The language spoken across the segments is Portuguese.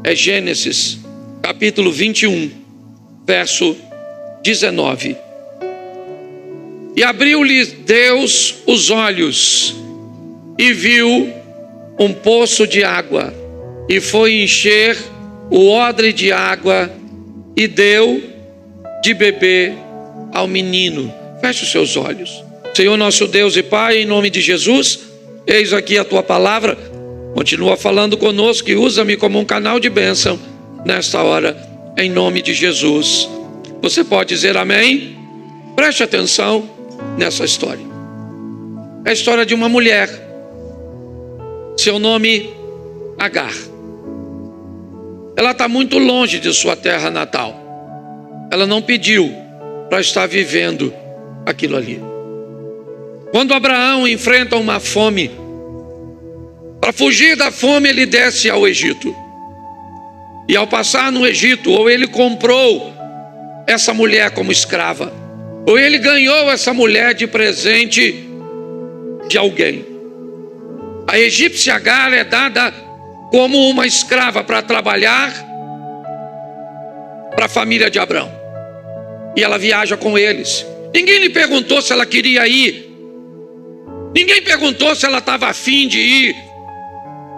É Gênesis, capítulo 21, verso 19. E abriu-lhe Deus os olhos, e viu um poço de água, e foi encher o odre de água, e deu de beber ao menino. Feche os seus olhos. Senhor nosso Deus e Pai, em nome de Jesus, eis aqui a tua palavra. Continua falando conosco e usa-me como um canal de bênção nesta hora, em nome de Jesus. Você pode dizer amém? Preste atenção nessa história. É a história de uma mulher. Seu nome, Agar. Ela está muito longe de sua terra natal. Ela não pediu para estar vivendo aquilo ali. Quando Abraão enfrenta uma fome, para fugir da fome ele desce ao Egito. E ao passar no Egito, ou ele comprou essa mulher como escrava, ou ele ganhou essa mulher de presente de alguém. A egípcia Agar é dada como uma escrava para trabalhar para a família de Abraão. E ela viaja com eles. Ninguém lhe perguntou se ela queria ir. Ninguém perguntou se ela estava afim de ir.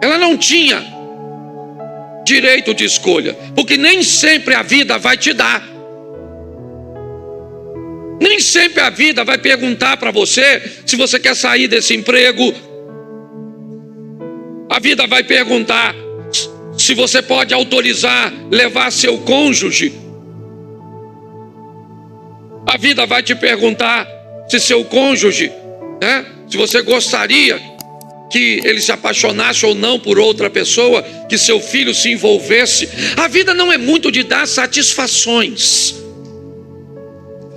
Ela não tinha direito de escolha, porque nem sempre a vida vai te dar. Nem sempre a vida vai perguntar para você se você quer sair desse emprego. A vida vai perguntar se você pode autorizar levar seu cônjuge. A vida vai te perguntar se seu cônjuge, se você gostaria que ele se apaixonasse ou não por outra pessoa, que seu filho se envolvesse. A vida não é muito de dar satisfações.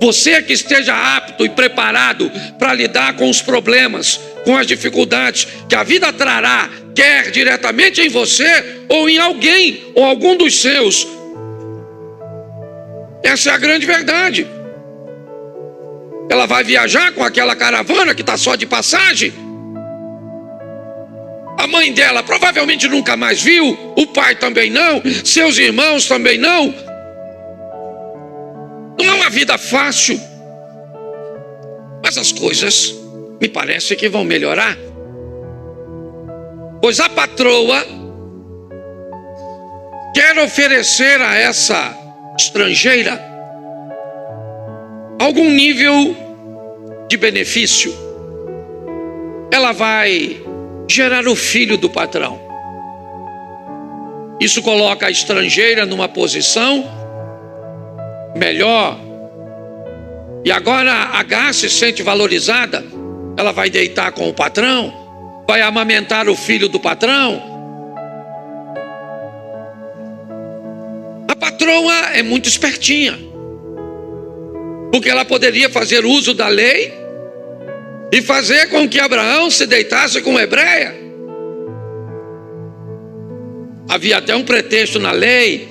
Você é que esteja apto e preparado para lidar com os problemas, com as dificuldades que a vida trará, quer diretamente em você ou em alguém ou algum dos seus. Essa é a grande verdade. Ela vai viajar com aquela caravana que está só de passagem. A mãe dela provavelmente nunca mais viu, o pai também não, seus irmãos também não. Não é uma vida fácil, mas as coisas me parece que vão melhorar. Pois a patroa quer oferecer a essa estrangeira algum nível de benefício. Ela vai gerar o filho do patrão. Isso coloca a estrangeira numa posição melhor. E agora a Agar se sente valorizada. Ela vai deitar com o patrão, vai amamentar o filho do patrão. A patroa é muito espertinha, porque ela poderia fazer uso da lei e fazer com que Abraão se deitasse com hebreia. Havia até um pretexto na lei,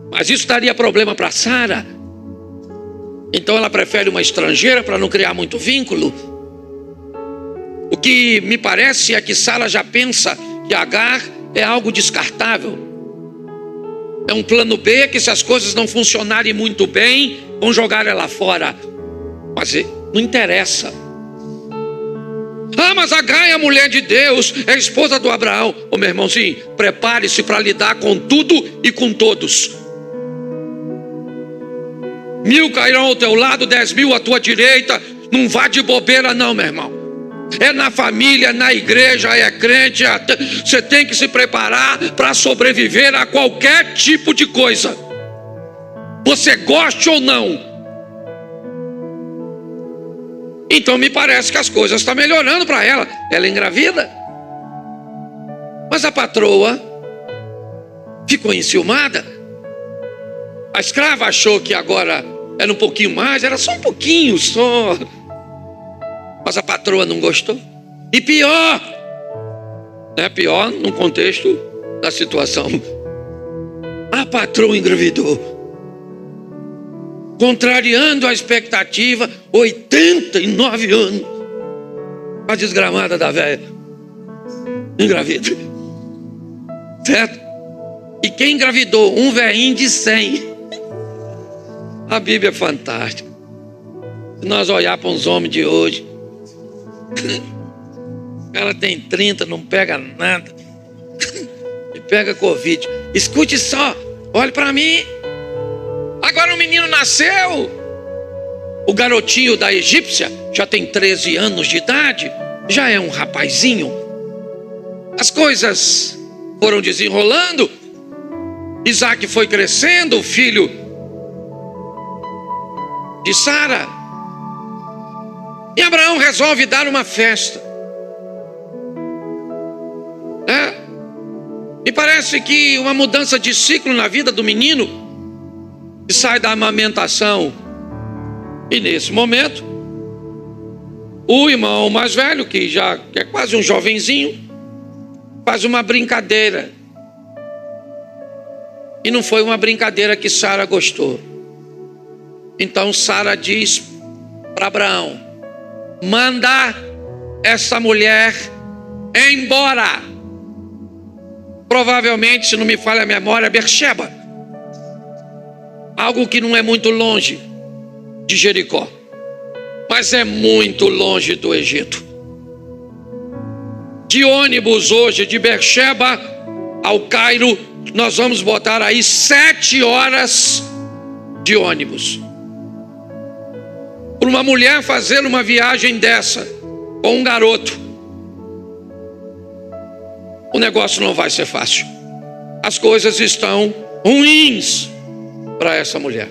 mas isso daria problema para Sara. Então ela prefere uma estrangeira para não criar muito vínculo. O que me parece é que Sara já pensa que Agar é algo descartável. É um plano B que, se as coisas não funcionarem muito bem, vão jogar ela fora. Mas não interessa. Ah, mas Agar é a mulher de Deus, é a esposa do Abraão. Ô meu irmãozinho, prepare-se para lidar com tudo e com todos. 1000 cairão ao teu lado, 10.000 à tua direita. Não vá de bobeira não, meu irmão. É na família, na igreja, é crente. Você tem que se preparar para sobreviver a qualquer tipo de coisa, você goste ou não. Então me parece que as coisas estão melhorando para ela. Ela engravida. Mas a patroa ficou enciumada. A escrava achou que agora era um pouquinho mais, era só um pouquinho só. Mas a patroa não gostou. E pior, pior no contexto da situação, a patroa engravidou, contrariando a expectativa. 89 anos, a desgramada da velha engravida, certo? E quem engravidou? Um velhinho de 100. A Bíblia é fantástica. Se nós olhar para uns homens de hoje, o cara tem 30, não pega nada. E pega Covid. Escute só, olhe para mim. Agora o menino nasceu. O garotinho da egípcia já tem 13 anos de idade. Já é um rapazinho. As coisas foram desenrolando. Isaac foi crescendo, o filho de Sara. E Abraão resolve dar uma festa. E parece que uma mudança de ciclo na vida do menino, que sai da amamentação. E nesse momento, o irmão mais velho, que é quase um jovenzinho, faz uma brincadeira. E não foi uma brincadeira que Sara gostou. Então Sara diz para Abraão: manda essa mulher embora. Provavelmente, se não me falha a memória, Berseba. Algo que não é muito longe de Jericó, mas é muito longe do Egito. De ônibus hoje, de Berseba ao Cairo, nós vamos botar aí 7 horas de ônibus. Para uma mulher fazer uma viagem dessa com um garoto, o negócio não vai ser fácil. As coisas estão ruins para essa mulher.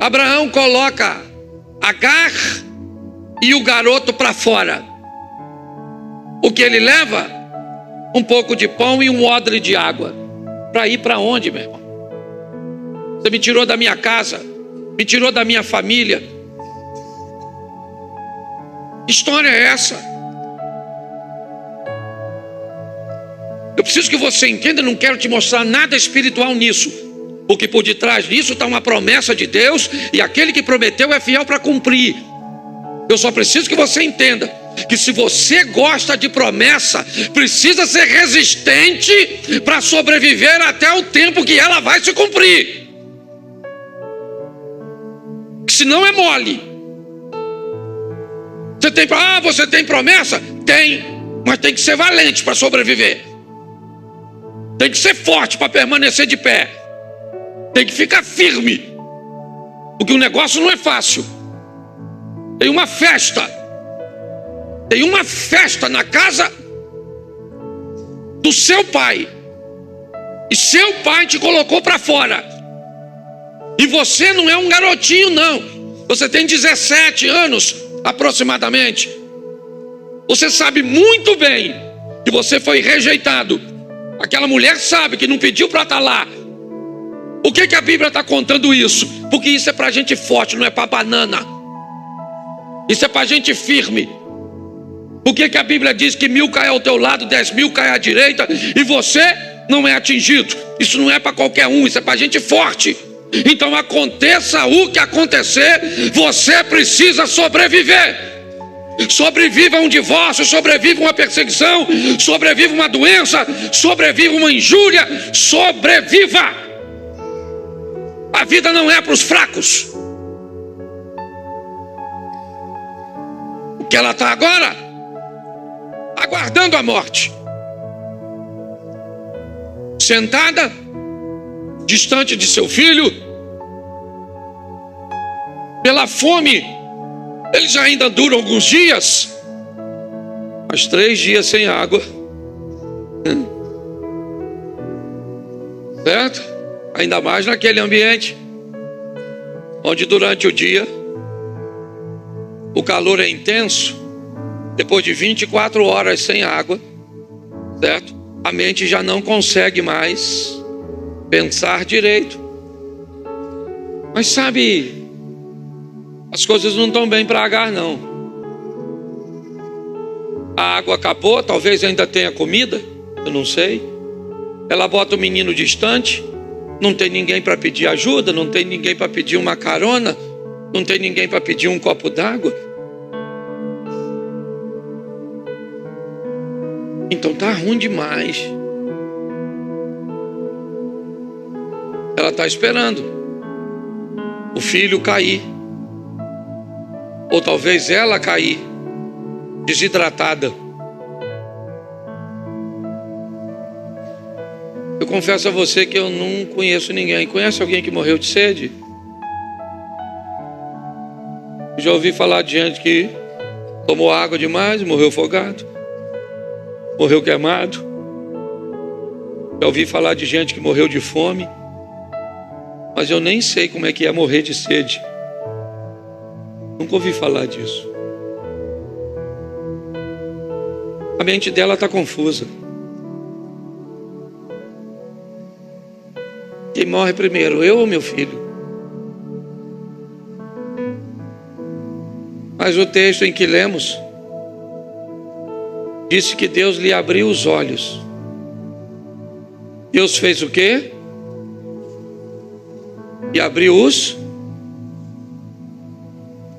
Abraão coloca Agar e o garoto para fora. O que ele leva? Um pouco de pão e um odre de água. Para ir para onde, meu irmão? Você me tirou da minha casa, me tirou da minha família. Que história é essa? Eu preciso que você entenda, não quero te mostrar nada espiritual nisso, porque por detrás disso está uma promessa de Deus, e aquele que prometeu é fiel para cumprir. Eu só preciso que você entenda que se você gosta de promessa, precisa ser resistente para sobreviver até o tempo que ela vai se cumprir. Senão é mole. Você tem promessa? Tem, mas tem que ser valente para sobreviver. Tem que ser forte para permanecer de pé. Tem que ficar firme, porque o negócio não é fácil. Tem uma festa na casa do seu pai, e seu pai te colocou para fora. E você não é um garotinho, não. Você tem 17 anos aproximadamente. Você sabe muito bem que você foi rejeitado. Aquela mulher sabe que não pediu para estar lá. Por que a Bíblia está contando isso? Porque isso é para gente forte, não é para banana. Isso é para gente firme. Por que a Bíblia diz que 1000 cai ao teu lado, 10.000 cai à direita, e você não é atingido? Isso não é para qualquer um, isso é para gente forte. Então aconteça o que acontecer, você precisa sobreviver. Sobreviva um divórcio, sobreviva uma perseguição, sobreviva uma doença, sobreviva uma injúria, sobreviva. A vida não é para os fracos. O que ela está agora? Aguardando a morte. Sentada, distante de seu filho, pela fome. Eles ainda duram alguns dias, mas 3 dias sem água, certo? Ainda mais naquele ambiente onde durante o dia o calor é intenso. Depois de 24 horas sem água, certo? A mente já não consegue mais pensar direito. Mas sabe, as coisas não estão bem para Agar, não. A água acabou, talvez ainda tenha comida, eu não sei. Ela bota o menino distante, não tem ninguém para pedir ajuda, não tem ninguém para pedir uma carona, não tem ninguém para pedir um copo d'água. Então tá ruim demais. está esperando o filho cair, ou talvez ela cair, desidratada. Eu confesso a você que eu não conheço ninguém. Conhece alguém que morreu de sede? Eu já ouvi falar de gente que tomou água demais, morreu afogado, morreu queimado. Já ouvi falar de gente que morreu de fome, mas eu nem sei como é que é morrer de sede. Nunca ouvi falar disso. A mente dela está confusa. Quem morre primeiro, eu ou meu filho? Mas o texto em que lemos disse que Deus lhe abriu os olhos. Deus fez o quê? E abriu os.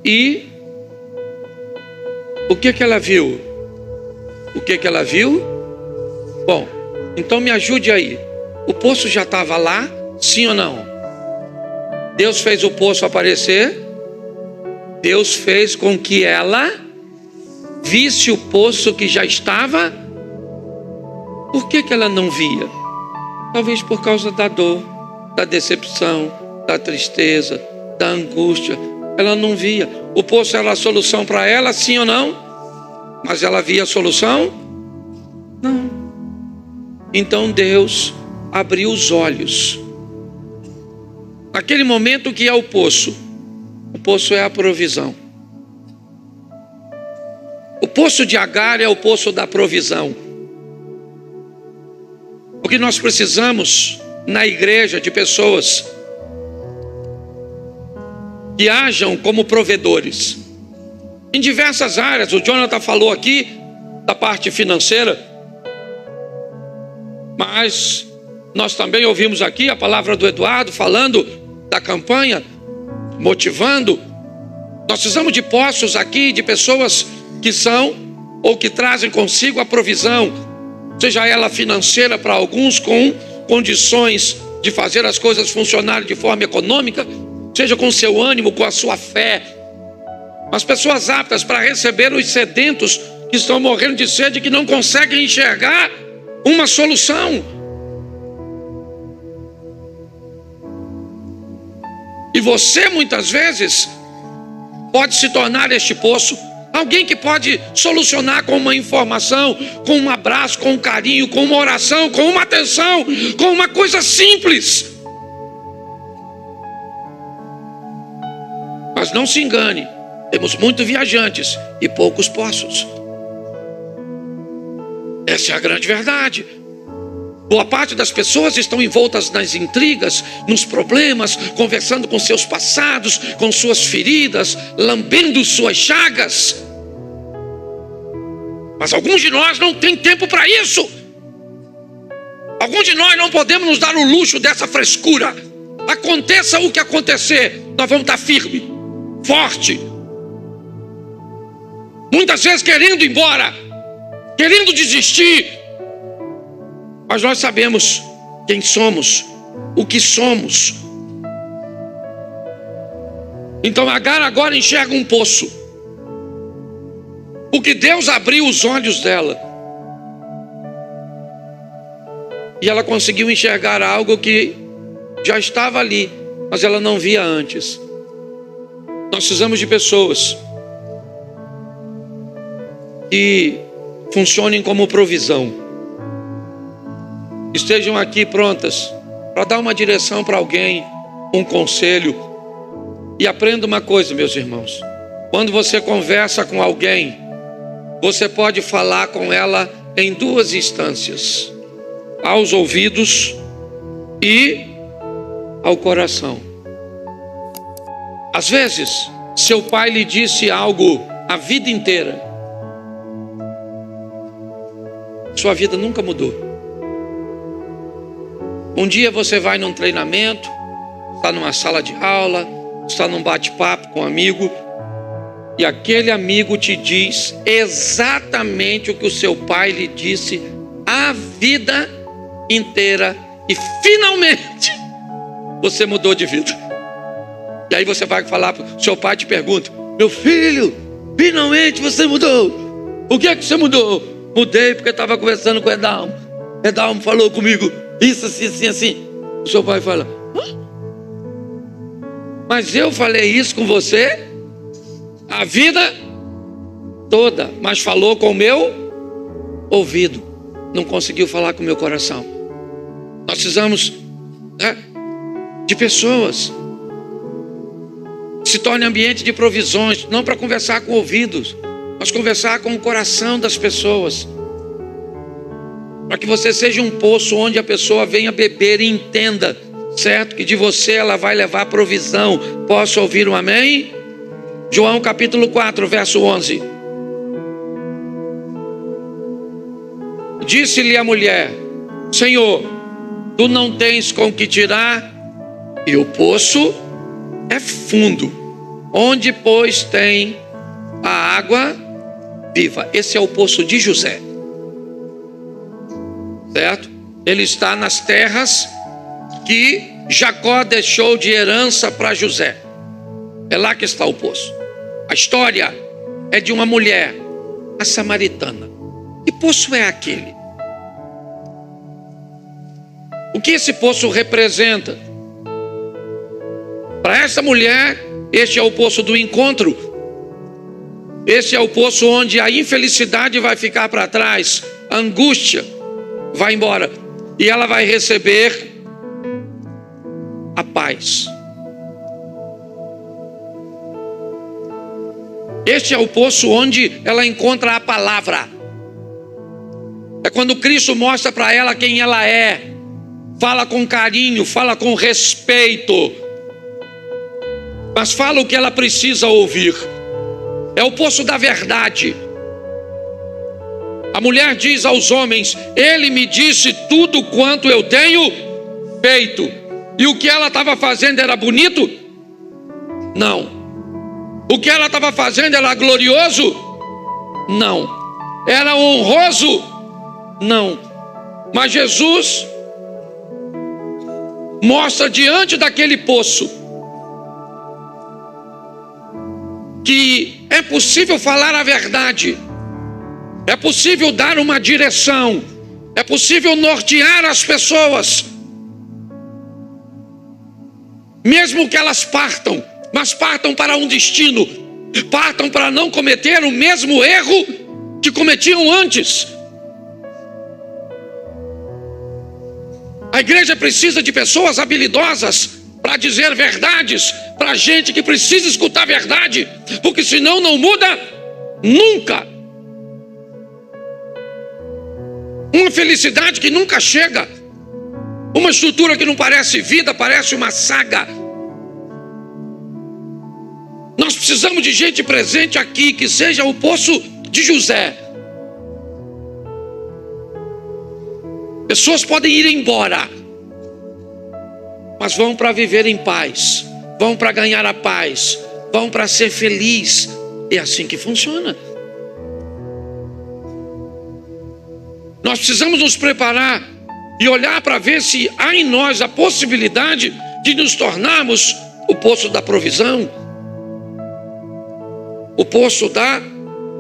E o que ela viu? O que ela viu? Bom, então me ajude aí. O poço já estava lá, sim ou não? Deus fez o poço aparecer. Deus fez com que ela visse o poço que já estava. Por que ela não via? Talvez por causa da dor, da decepção, da tristeza, da angústia. Ela não via. O poço era a solução para ela, sim ou não? Mas ela via a solução? Não. Então Deus abriu os olhos. Naquele momento, o que é o poço? O poço é a provisão. O poço de Agar é o poço da provisão. O que nós precisamos na igreja de pessoas que hajam como provedores. Em diversas áreas, o Jonathan falou aqui da parte financeira, mas nós também ouvimos aqui a palavra do Eduardo falando da campanha, motivando. Nós precisamos de poços aqui, de pessoas que são ou que trazem consigo a provisão, seja ela financeira para alguns, com condições de fazer as coisas funcionarem de forma econômica, seja com seu ânimo, com a sua fé, mas pessoas aptas para receber os sedentos que estão morrendo de sede, que não conseguem enxergar uma solução. E você muitas vezes pode se tornar este poço. Alguém que pode solucionar com uma informação, com um abraço, com um carinho, com uma oração, com uma atenção, com uma coisa simples. Mas não se engane, temos muitos viajantes e poucos poços. Essa é a grande verdade. Boa parte das pessoas estão envoltas nas intrigas, nos problemas, conversando com seus passados, com suas feridas, lambendo suas chagas. Mas alguns de nós não tem tempo para isso. Alguns de nós não podemos nos dar o luxo dessa frescura. Aconteça o que acontecer, nós vamos estar firme, forte. Muitas vezes querendo ir embora, querendo desistir. Mas nós sabemos quem somos, o que somos. Então Agar agora enxerga um poço. Porque Deus abriu os olhos dela. E ela conseguiu enxergar algo que já estava ali, mas ela não via antes. Nós precisamos de pessoas que funcionem como provisão. Estejam aqui prontas para dar uma direção para alguém, um conselho. E aprenda uma coisa, meus irmãos: quando você conversa com alguém, você pode falar com ela em duas instâncias: aos ouvidos e ao coração. Às vezes, seu pai lhe disse algo a vida inteira, sua vida nunca mudou. Um dia você vai num treinamento, está numa sala de aula, está num bate-papo com um amigo, e aquele amigo te diz exatamente o que o seu pai lhe disse a vida inteira, e finalmente você mudou de vida. E aí você vai falar, seu pai te pergunta: meu filho, finalmente você mudou. O que é que você mudou? Mudei porque estava conversando com o Edalmo. Edalmo falou comigo isso, assim, assim, assim. O seu pai fala: hã? Mas eu falei isso com você a vida toda, mas falou com o meu ouvido, não conseguiu falar com o meu coração. Nós precisamos de pessoas que se tornem ambiente de provisões, não para conversar com ouvidos, mas conversar com o coração das pessoas, para que você seja um poço onde a pessoa venha beber e entenda, certo? Que de você ela vai levar provisão. Posso ouvir um amém? João capítulo 4, verso 11. Disse-lhe a mulher: Senhor, tu não tens com que tirar, e o poço é fundo. Onde, pois, tem a água viva? Esse é o poço de José, certo? Ele está nas terras que Jacó deixou de herança para José. É lá que está o poço. A história é de uma mulher, a samaritana. Que poço é aquele? O que esse poço representa? Para essa mulher, este é o poço do encontro. Esse é o poço onde a infelicidade vai ficar para trás, a angústia vai embora, e ela vai receber a paz. Este é o poço onde ela encontra a palavra. É quando Cristo mostra para ela quem ela é, fala com carinho, fala com respeito, mas fala o que ela precisa ouvir. É o poço da verdade. A mulher diz aos homens: ele me disse tudo quanto eu tenho feito. E o que ela estava fazendo era bonito? Não. O que ela estava fazendo era glorioso? Não. Era honroso? Não. Mas Jesus mostra diante daquele poço que é possível falar a verdade, é possível dar uma direção, é possível nortear as pessoas, mesmo que elas partam, mas partam para um destino, partam para não cometer o mesmo erro que cometiam antes. A igreja precisa de pessoas habilidosas para dizer verdades, para gente que precisa escutar a verdade, porque senão não muda nunca. Uma felicidade que nunca chega, uma estrutura que não parece vida, parece uma saga. Nós precisamos de gente presente aqui, que seja o poço de José. Pessoas podem ir embora, mas vão para viver em paz, vão para ganhar a paz, vão para ser feliz. É assim que funciona. Nós precisamos nos preparar e olhar para ver se há em nós a possibilidade de nos tornarmos o poço da provisão, o poço da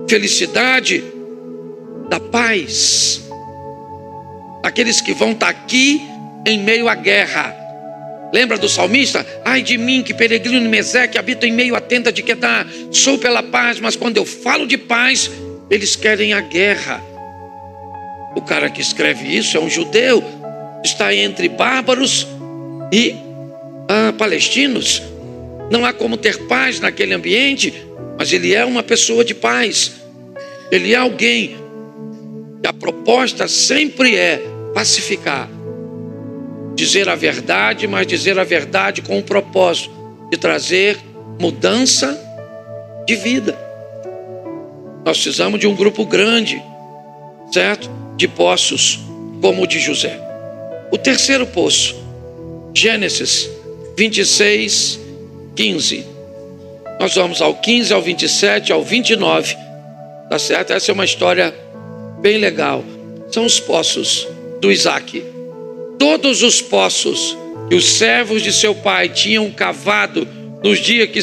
felicidade, da paz. Aqueles que vão estar aqui em meio à guerra. Lembra do salmista? Ai de mim, que peregrino em Meseque, habito em meio à tenda de Quedar. Sou pela paz, mas quando eu falo de paz, eles querem a guerra. O cara que escreve isso é um judeu, está entre bárbaros e palestinos. Não há como ter paz naquele ambiente, mas ele é uma pessoa de paz. Ele é alguém. E a proposta sempre é pacificar, dizer a verdade, mas dizer a verdade com o propósito de trazer mudança de vida. Nós precisamos de um grupo grande, certo? De poços como o de José. O terceiro poço, Gênesis 26, 15. Nós vamos ao 15, ao 27, ao 29. Tá certo? Essa é uma história bem legal. São os poços do Isaac. Todos os poços que os servos de seu pai tinham cavado nos dias que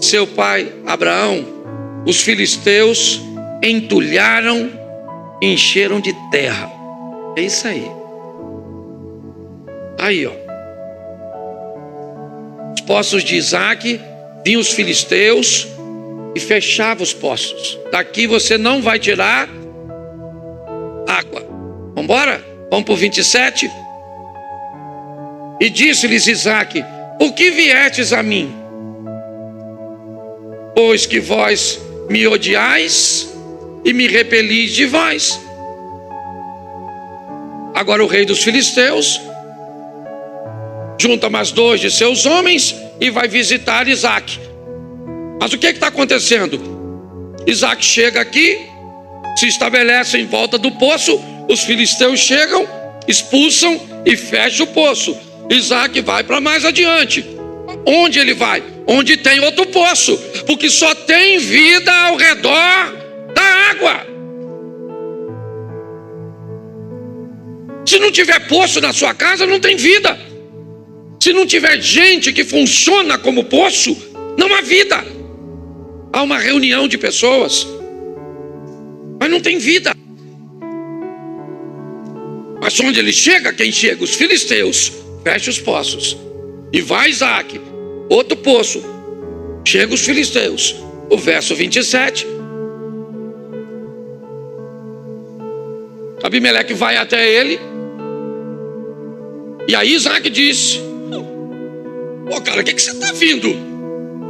seu pai Abraão, os filisteus entulharam, encheram de terra. É isso aí. Aí, ó. Os poços de Isaac, vinham os filisteus e fechavam os poços. Daqui você não vai tirar água. Vamos embora? Vamos para o 27. E disse-lhes Isaac: por que viestes a mim? Pois que vós me odiais e me repelis de vós. Agora o rei dos filisteus junta mais 2 de seus homens e vai visitar Isaac. Mas o que está acontecendo? Isaac chega aqui, se estabelece em volta do poço, os filisteus chegam, expulsam e fecham o poço. Isaac vai para mais adiante. Onde ele vai? Onde tem outro poço, porque só tem vida ao redor da água. Se não tiver poço na sua casa, não tem vida. Se não tiver gente que funciona como poço, não há vida. Há uma reunião de pessoas, mas não tem vida. Mas onde ele chega, quem chega? Os filisteus. Fecha os poços. E vai Isaac, outro poço. Chega os filisteus. O verso 27. Abimeleque vai até ele. E aí Isaac disse: pô, cara, o que você está vindo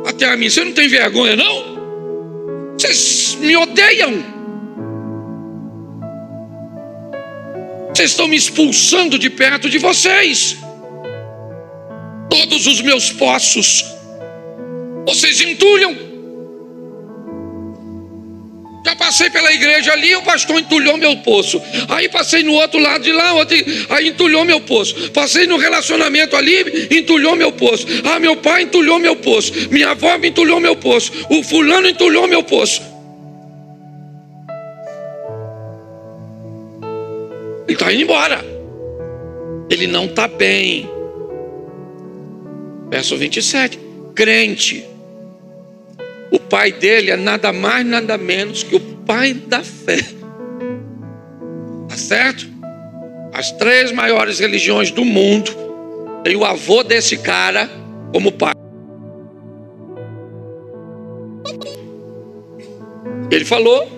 até a mim? Você não tem vergonha, não? Vocês me odeiam. Vocês estão me expulsando de perto de vocês. Todos os meus poços vocês entulham. Já passei pela igreja ali, o pastor entulhou meu poço. Aí passei no outro lado de lá, aí entulhou meu poço. Passei no relacionamento ali, entulhou meu poço. Ah, meu pai entulhou meu poço. Minha avó me entulhou meu poço. O fulano entulhou meu poço. Ele está indo embora. Ele não está bem. Verso 27. Crente. O pai dele é nada mais, nada menos que o pai da fé. Tá certo? As 3 maiores religiões do mundo tem o avô desse cara como pai. Ele falou: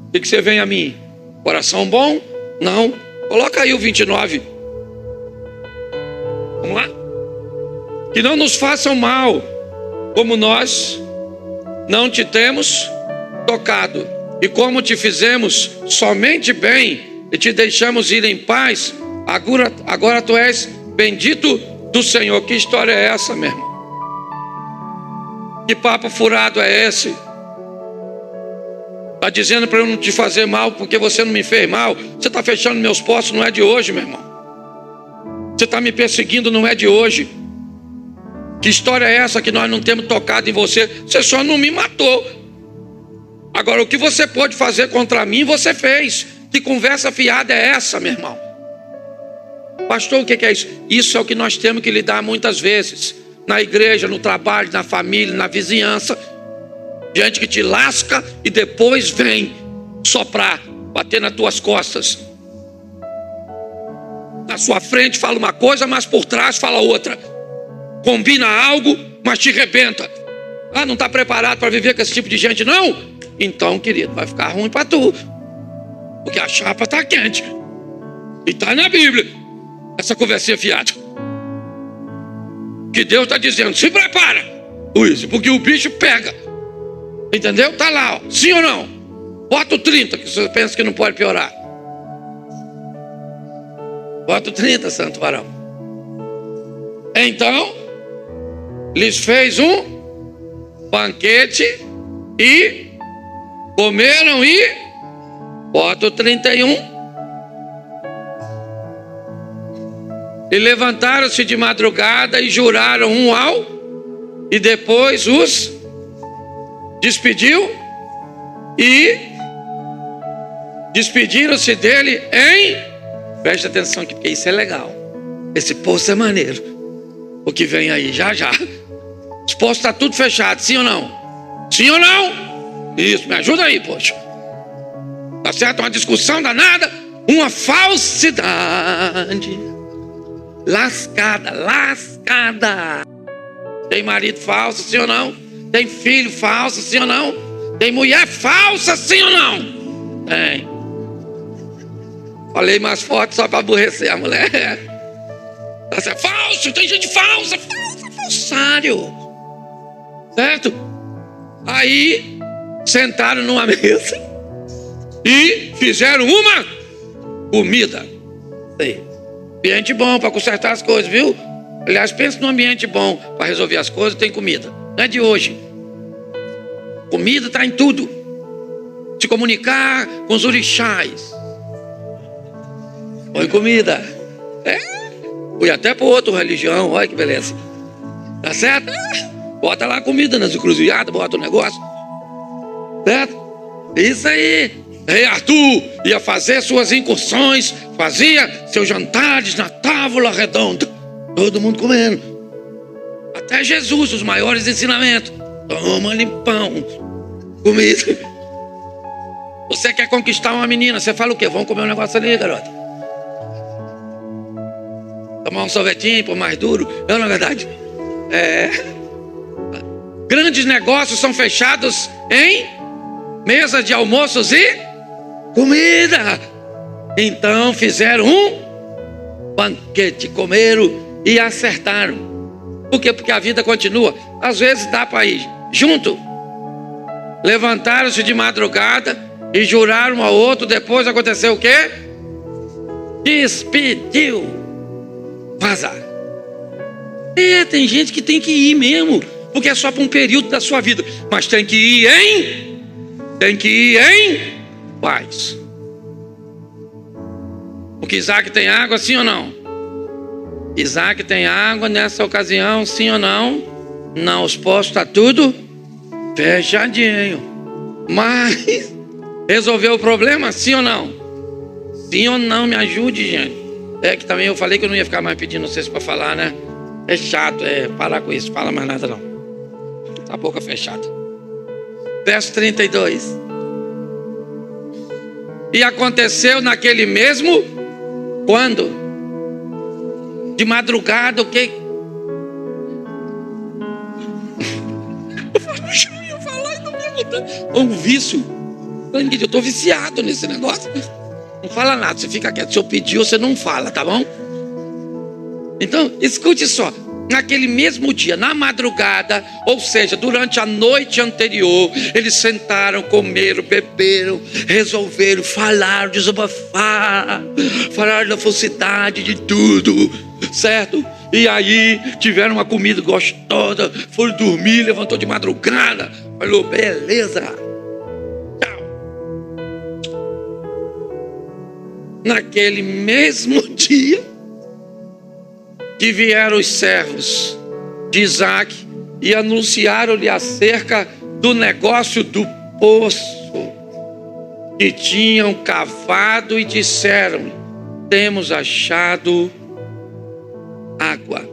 o que você vem a mim? Coração bom? Não. Coloca aí o 29. Vamos lá? Que não nos façam mal, como nós não te temos tocado, e como te fizemos somente bem e te deixamos ir em paz, agora tu és bendito do Senhor. Que história é essa, meu irmão? Que papo furado é esse? Está dizendo para eu não te fazer mal porque você não me fez mal. Você está fechando meus poços, não é de hoje, meu irmão. Você está me perseguindo, não é de hoje. Que história é essa que nós não temos tocado em você? Você só não me matou. Agora, o que você pode fazer contra mim, você fez. Que conversa fiada é essa, meu irmão? Pastor, o que é isso? Isso é o que nós temos que lidar muitas vezes. Na igreja, no trabalho, na família, na vizinhança. Gente que te lasca e depois vem soprar, bater nas tuas costas. Na sua frente fala uma coisa, mas por trás fala outra. Combina algo, mas te arrebenta. Ah, não está preparado para viver com esse tipo de gente, não? Então, querido, vai ficar ruim para tu. Porque a chapa está quente. E está na Bíblia essa conversinha fiada. Que Deus está dizendo: se prepara, Luiz, porque o bicho pega. Entendeu? Está lá, ó. Sim ou não? Bota o 30, que você pensa que não pode piorar. Bota o 30, santo varão. Então, lhes fez um banquete e comeram e bota o 31. E levantaram-se de madrugada e juraram um ao, e depois os despediu e despediram-se dele em... Preste atenção aqui, porque isso é legal. Esse poço é maneiro. O que vem aí, já. Os poços estão tudo fechado, sim ou não? Sim ou não? Isso, me ajuda aí, poxa. Tá certo? Uma discussão danada, uma falsidade. Lascada. Tem marido falso, sim ou não? Tem filho falso, sim ou não? Tem mulher falsa, sim ou não? Tem. Falei mais forte só para aborrecer a mulher. Tá certo? Falso, tem gente falsa, falsário. Certo? Aí sentaram numa mesa e fizeram uma comida. Aí. Ambiente bom para consertar as coisas, viu? Aliás, pensa num ambiente bom para resolver as coisas, tem comida. Não é de hoje. Comida está em tudo. Se comunicar com os orixás. Põe comida. Fui até para outra religião, olha que beleza. Tá certo? Bota lá comida nas encruzilhadas, bota o negócio. Certo? Isso aí. Rei Arthur ia fazer suas incursões, fazia seus jantares na tábua redonda. Todo mundo comendo. Até Jesus, os maiores ensinamentos. Toma limpão. Comida. Você quer conquistar uma menina, você fala o quê? Vamos comer um negócio ali, garota. Tomar um sorvetinho, pôr mais duro. Não, na verdade. Grandes negócios são fechados em mesas de almoços e comida. Então fizeram um banquete, comeram e acertaram. Por quê? Porque a vida continua. Às vezes dá para ir junto. Levantaram-se de madrugada e juraram um ao outro. Depois aconteceu o quê? Despediu. Vazar. Tem gente que tem que ir mesmo, porque é só para um período da sua vida. Mas tem que ir em paz. Porque Isaac tem água, sim ou não? Isaac tem água nessa ocasião, sim ou não? Não, os poços estão tudo fechadinho. Mas resolveu o problema, sim ou não? Sim ou não? Me ajude, gente. Que também eu falei que eu não ia ficar mais pedindo vocês para falar, né? É chato, parar com isso, fala mais nada não. Tá a boca fechada. Verso 32. E aconteceu naquele mesmo quando? De madrugada, o que? Eu ia falar e não ia mudar. Um vício. Eu estou viciado nesse negócio. Não fala nada, você fica quieto. Se eu pedir, você não fala, tá bom? Então, escute só. Naquele mesmo dia, na madrugada, ou seja, durante a noite anterior, eles sentaram, comeram, beberam, resolveram, falaram, desabafar, falaram da falsidade de tudo, certo? E aí tiveram uma comida gostosa, foram dormir, levantou de madrugada, falou, beleza. Naquele mesmo dia que vieram os servos de Isaac e anunciaram-lhe acerca do negócio do poço que tinham cavado e disseram: temos achado água.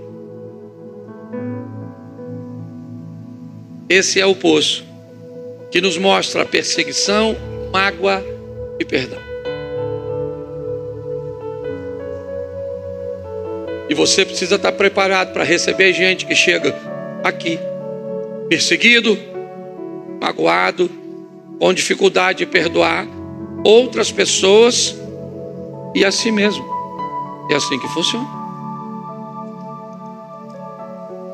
Esse é o poço que nos mostra a perseguição, mágoa e perdão. E você precisa estar preparado para receber gente que chega aqui perseguido, magoado, com dificuldade de perdoar outras pessoas e a si mesmo. É assim que funciona.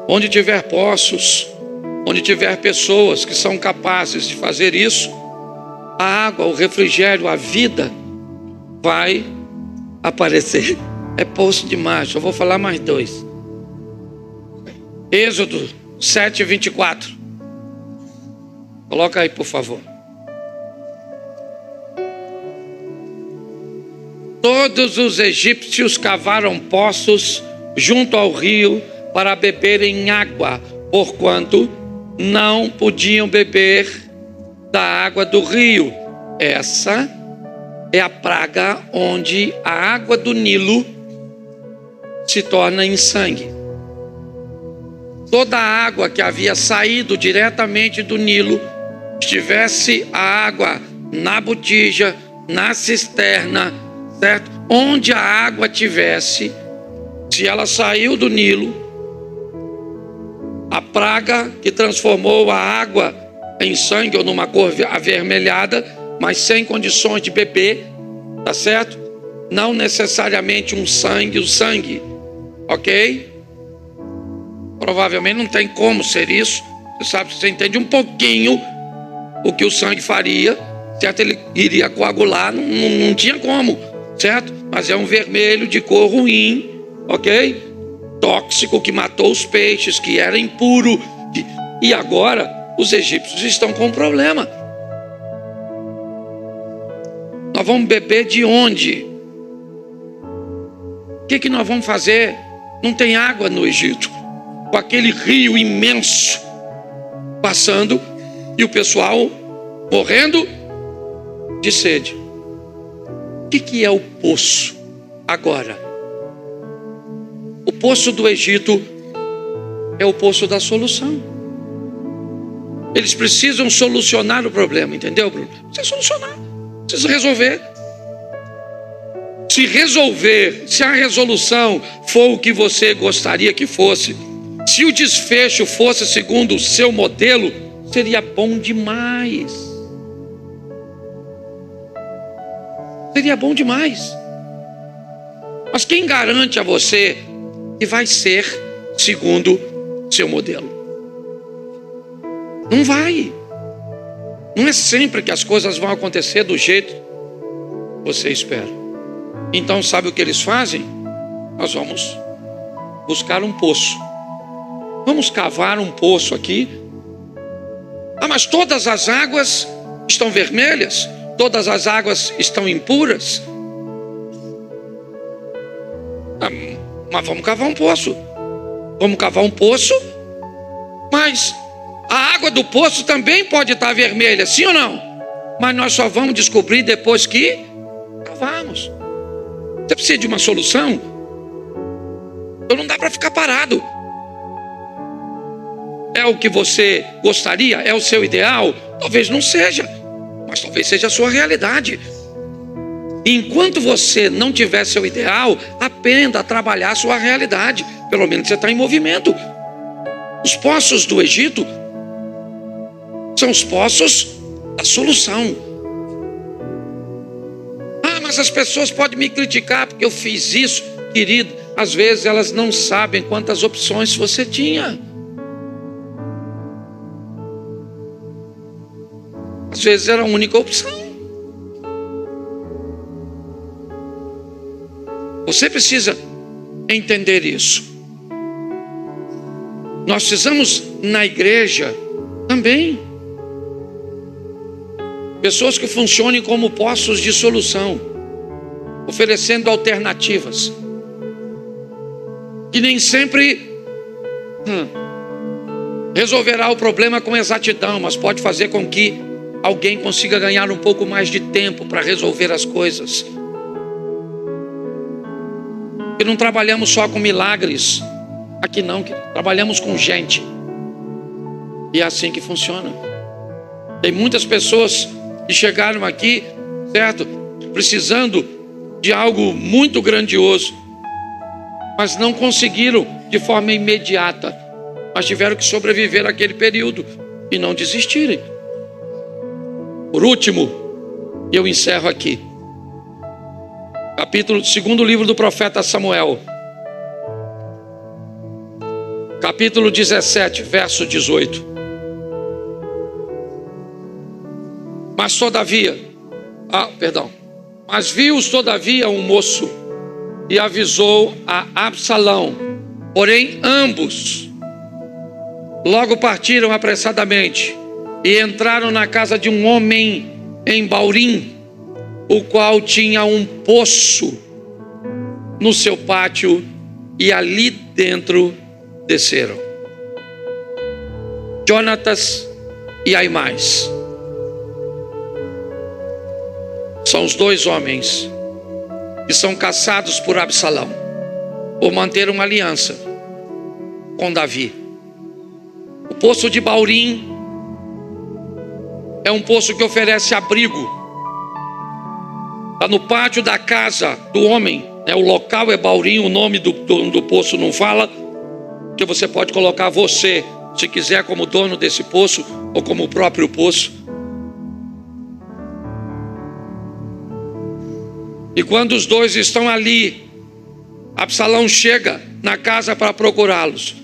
Onde tiver poços, onde tiver pessoas que são capazes de fazer isso, a água, o refrigério, a vida vai aparecer. É poço demais, eu vou falar mais dois. Êxodo 7:24. Coloca aí, por favor. Todos os egípcios cavaram poços junto ao rio para beberem água, porquanto não podiam beber da água do rio. Essa é a praga onde a água do Nilo se torna em sangue. Toda a água que havia saído diretamente do Nilo, estivesse a água na botija, na cisterna, certo? Onde a água tivesse, se ela saiu do Nilo, a praga que transformou a água em sangue ou numa cor avermelhada, mas sem condições de beber, tá certo? Não necessariamente o sangue, ok? Provavelmente não tem como ser isso. Você sabe, você entende um pouquinho o que o sangue faria, certo? Ele iria coagular, não tinha como, certo? Mas é um vermelho de cor ruim, ok? Tóxico, que matou os peixes, que era impuro. E agora os egípcios estão com um problema. Nós vamos beber de onde? O que nós vamos fazer? Não tem água no Egito, com aquele rio imenso passando e o pessoal morrendo de sede. O que é o poço agora? O poço do Egito é o poço da solução. Eles precisam solucionar o problema, entendeu, Bruno? Precisa solucionar, precisa resolver. Se resolver, se a resolução for o que você gostaria que fosse, se o desfecho fosse segundo o seu modelo, seria bom demais. Seria bom demais. Mas quem garante a você que vai ser segundo seu modelo? Não vai. Não é sempre que as coisas vão acontecer do jeito que você espera. Então sabe o que eles fazem? Nós vamos buscar um poço. Vamos cavar um poço aqui. Ah, mas todas as águas estão vermelhas? Todas as águas estão impuras? Ah, mas vamos cavar um poço. Vamos cavar um poço, mas a água do poço também pode estar vermelha, sim ou não? Mas nós só vamos descobrir depois que cavarmos. Você precisa de uma solução? Então não dá para ficar parado. É o que você gostaria? É o seu ideal? Talvez não seja, mas talvez seja a sua realidade. E enquanto você não tiver seu ideal, aprenda a trabalhar a sua realidade. Pelo menos você está em movimento. Os poços do Egito são os poços da solução. Ah, mas as pessoas podem me criticar porque eu fiz isso. Querido, às vezes elas não sabem quantas opções você tinha. Às vezes era a única opção. Você precisa entender isso. Nós precisamos, na igreja, também, pessoas que funcionem como poços de solução, oferecendo alternativas, que nem sempre resolverá o problema com exatidão, mas pode fazer com que alguém consiga ganhar um pouco mais de tempo para resolver as coisas. E não trabalhamos só com milagres aqui não, trabalhamos com gente. E é assim que funciona. Tem muitas pessoas que chegaram aqui, certo? Precisando de algo muito grandioso, mas não conseguiram de forma imediata, mas tiveram que sobreviver àquele período e não desistirem. Por último, eu encerro aqui. Segundo livro do profeta Samuel, capítulo 17, verso 18. Mas viu todavia um moço e avisou a Absalão. Porém, ambos logo partiram apressadamente e entraram na casa de um homem em Baurim, o qual tinha um poço no seu pátio, e ali dentro desceram Jonatas e Aimás. São os dois homens que são caçados por Absalão. por manter uma aliança com Davi. O poço de Baurim é um poço que oferece abrigo. Está no pátio da casa do homem, né? O local é Baurim, o nome do poço não fala, que você pode colocar você, se quiser, como dono desse poço ou como o próprio poço. E quando os dois estão ali, Absalão chega na casa para procurá-los.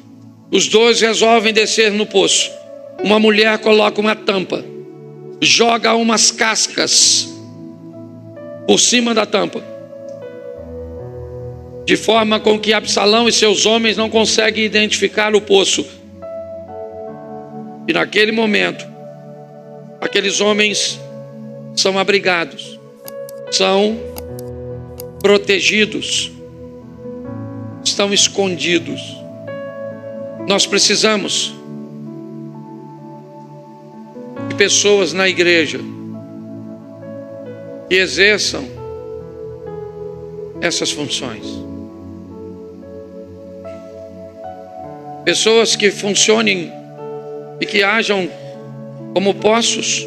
Os dois resolvem descer no poço. Uma mulher coloca uma tampa, joga umas cascas por cima da tampa, de forma com que Absalão e seus homens não conseguem identificar o poço. E naquele momento, aqueles homens são abrigados, são protegidos, estão escondidos. Nós precisamos de pessoas na igreja que exerçam essas funções. Pessoas que funcionem e que hajam como poços,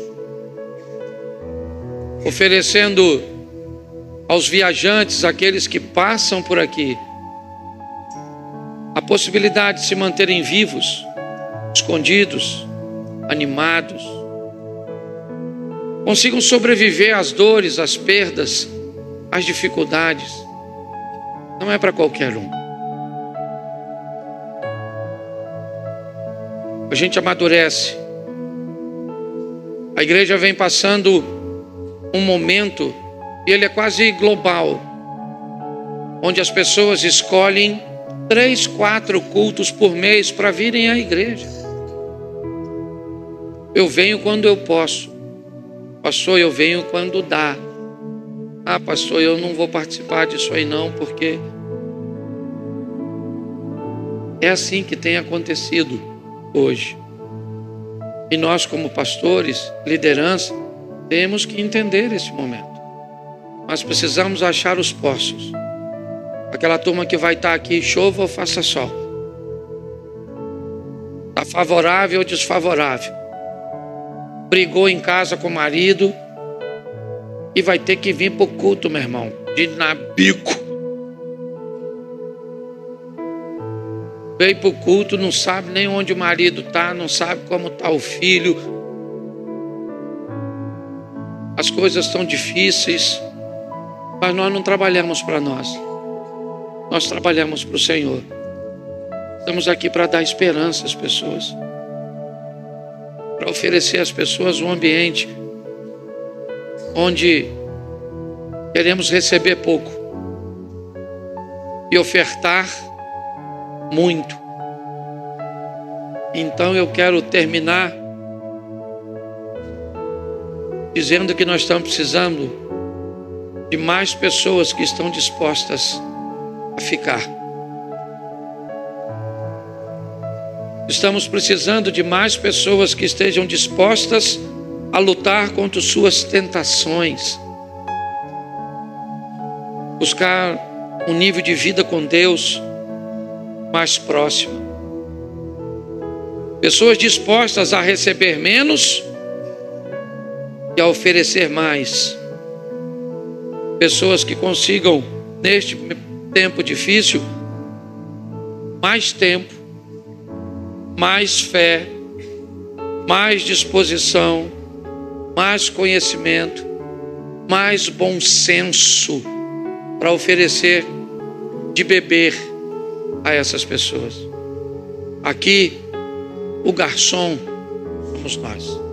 oferecendo aos viajantes, aqueles que passam por aqui, a possibilidade de se manterem vivos, escondidos, animados, consigam sobreviver às dores, às perdas, às dificuldades. Não é para qualquer um. A gente amadurece. A igreja vem passando um momento, e ele é quase global, onde as pessoas escolhem 3, 4 cultos por mês para virem à igreja. Eu venho quando eu posso. Pastor, eu venho quando dá. Ah, pastor, eu não vou participar disso aí não, porque é assim que tem acontecido hoje. E nós, como pastores, liderança, temos que entender esse momento. Nós precisamos achar os poços. Aquela turma que vai estar aqui, chova ou faça sol, está favorável ou desfavorável, brigou em casa com o marido e vai ter que vir para o culto, meu irmão, de nabico. Veio para o culto, não sabe nem onde o marido está, não sabe como está o filho. As coisas estão difíceis, mas nós não trabalhamos para nós. Nós trabalhamos para o Senhor. Estamos aqui para dar esperança às pessoas, para oferecer às pessoas um ambiente onde queremos receber pouco e ofertar muito. Então eu quero terminar dizendo que nós estamos precisando de mais pessoas que estão dispostas a ficar. Estamos precisando de mais pessoas que estejam dispostas a lutar contra suas tentações, buscar um nível de vida com Deus mais próximo. Pessoas dispostas a receber menos e a oferecer mais. Pessoas que consigam, neste tempo difícil, mais tempo, mais fé, mais disposição, mais conhecimento, mais bom senso para oferecer de beber a essas pessoas. Aqui, o garçom somos nós.